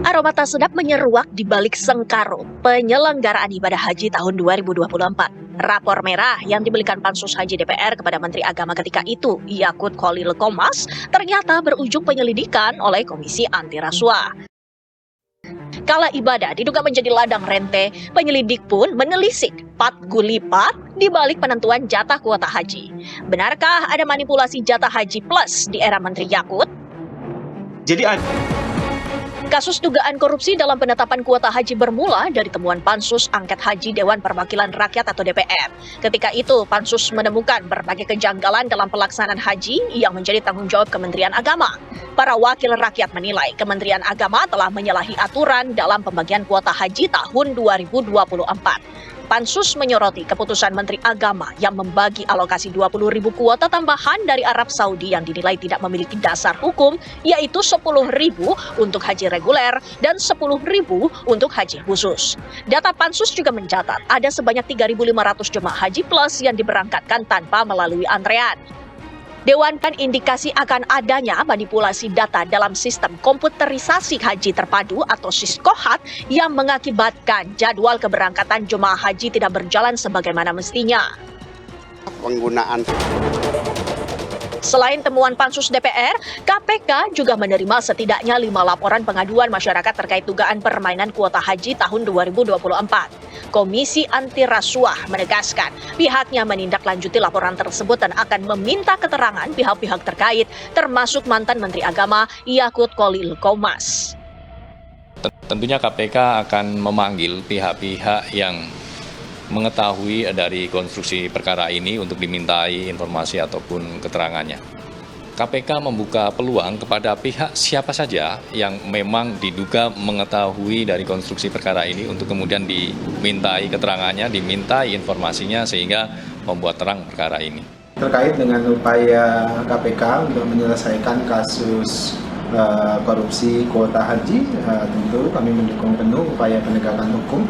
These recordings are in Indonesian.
Aroma tak sedap menyeruak di balik sengkarut penyelenggaraan ibadah haji tahun 2024. Rapor merah yang diberikan Pansus Haji DPR kepada Menteri Agama ketika itu, Yakut Khalil Qomas, ternyata berujung penyelidikan oleh Komisi Anti Rasuah. Kala ibadah diduga menjadi ladang rente, penyelidik pun menelisik pat gulipat di balik penentuan jatah kuota haji. Benarkah ada manipulasi jatah haji plus di era Menteri Yakut? Jadi Kasus dugaan korupsi dalam penetapan kuota haji bermula dari temuan Pansus Angket Haji Dewan Perwakilan Rakyat atau DPR. Ketika itu, Pansus menemukan berbagai kejanggalan dalam pelaksanaan haji yang menjadi tanggung jawab Kementerian Agama. Para wakil rakyat menilai Kementerian Agama telah menyalahi aturan dalam pembagian kuota haji tahun 2024. Pansus menyoroti keputusan Menteri Agama yang membagi alokasi 20.000 kuota tambahan dari Arab Saudi yang dinilai tidak memiliki dasar hukum, yaitu 10.000 untuk haji reguler dan 10.000 untuk haji khusus. Data Pansus juga mencatat ada sebanyak 3.500 jemaah haji plus yang diberangkatkan tanpa melalui antrean. Dewan indikasi akan adanya manipulasi data dalam sistem komputerisasi haji terpadu atau SISKOHAT yang mengakibatkan jadwal keberangkatan jemaah haji tidak berjalan sebagaimana mestinya. Penggunaan. Selain temuan Pansus DPR, KPK juga menerima setidaknya 5 laporan pengaduan masyarakat terkait dugaan permainan kuota haji tahun 2024. Komisi Anti Rasuah menegaskan pihaknya menindaklanjuti laporan tersebut dan akan meminta keterangan pihak-pihak terkait, termasuk mantan Menteri Agama Yakut Khalil Qomas. Tentunya KPK akan memanggil pihak-pihak yang mengetahui dari konstruksi perkara ini untuk dimintai informasi ataupun keterangannya. KPK membuka peluang kepada pihak siapa saja yang memang diduga mengetahui dari konstruksi perkara ini untuk kemudian dimintai keterangannya, dimintai informasinya sehingga membuat terang perkara ini. Terkait dengan upaya KPK untuk menyelesaikan kasus korupsi kuota haji, tentu kami mendukung penuh upaya penegakan hukum.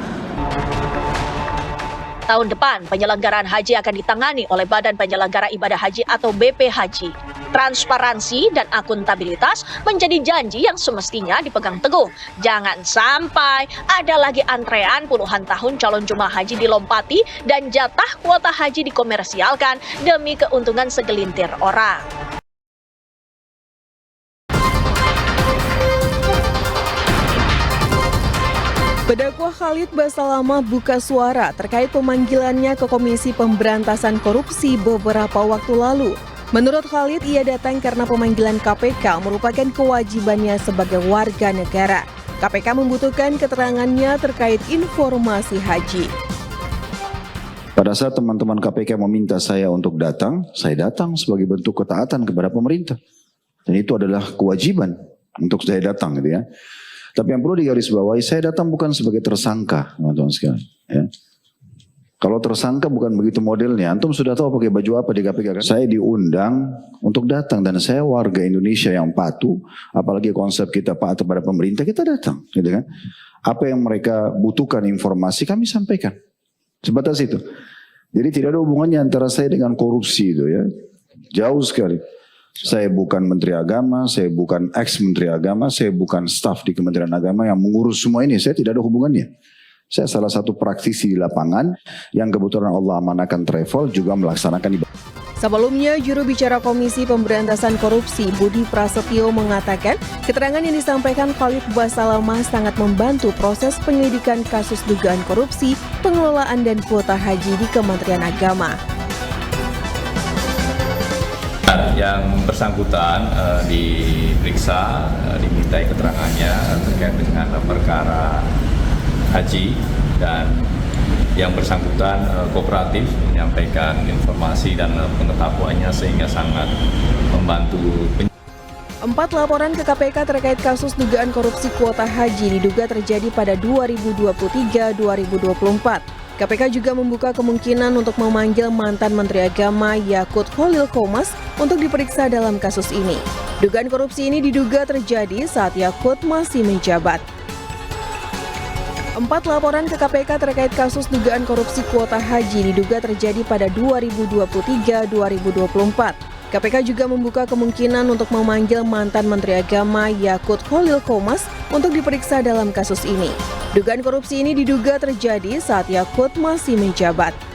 Tahun depan, penyelenggaraan haji akan ditangani oleh Badan Penyelenggara Ibadah Haji atau BP Haji. Transparansi dan akuntabilitas menjadi janji yang semestinya dipegang teguh. Jangan sampai ada lagi antrean puluhan tahun calon jemaah haji dilompati dan jatah kuota haji dikomersialkan demi keuntungan segelintir orang. Pendakwah Khalid Basalamah buka suara terkait pemanggilannya ke Komisi Pemberantasan Korupsi beberapa waktu lalu. Menurut Khalid, ia datang karena pemanggilan KPK merupakan kewajibannya sebagai warga negara. KPK membutuhkan keterangannya terkait informasi haji. Pada saat teman-teman KPK meminta saya untuk datang, saya datang sebagai bentuk ketaatan kepada pemerintah. Dan itu adalah kewajiban untuk saya datang gitu ya. Tapi yang perlu digarisbawahi, saya datang bukan sebagai tersangka, teman-teman sekalian. Ya. Kalau tersangka bukan begitu modelnya. Antum sudah tahu pakai baju apa di KPK kan? Saya diundang untuk datang dan saya warga Indonesia yang patuh, apalagi konsep kita patuh pada pemerintah, kita datang, gitu kan? Apa yang mereka butuhkan informasi kami sampaikan. Sebatas itu. Jadi tidak ada hubungannya antara saya dengan korupsi itu ya. Jauh sekali. Saya bukan Menteri Agama, saya bukan ex-Menteri Agama, saya bukan staf di Kementerian Agama yang mengurus semua ini. Saya tidak ada hubungannya. Saya salah satu praktisi di lapangan yang kebetulan Allah amanahkan travel juga melaksanakan ibadah. Sebelumnya, juru bicara Komisi Pemberantasan Korupsi Budi Prasetyo mengatakan keterangan yang disampaikan Khalid Basalamah sangat membantu proses penyelidikan kasus dugaan korupsi, pengelolaan dan kuota haji di Kementerian Agama. Yang bersangkutan diperiksa, dimintai keterangannya terkait dengan perkara haji dan yang bersangkutan kooperatif menyampaikan informasi dan pengetahuannya sehingga sangat membantu. 4 laporan ke KPK terkait kasus dugaan korupsi kuota haji diduga terjadi pada 2023-2024. KPK juga membuka kemungkinan untuk memanggil mantan Menteri Agama Yakut Khalil Qomas untuk diperiksa dalam kasus ini. Dugaan korupsi ini diduga terjadi saat Yakut masih menjabat. 4 laporan ke KPK terkait kasus dugaan korupsi kuota haji diduga terjadi pada 2023-2024. KPK juga membuka kemungkinan untuk memanggil mantan Menteri Agama Yakut Khalil Qomas untuk diperiksa dalam kasus ini. Dugaan korupsi ini diduga terjadi saat Yakut masih menjabat.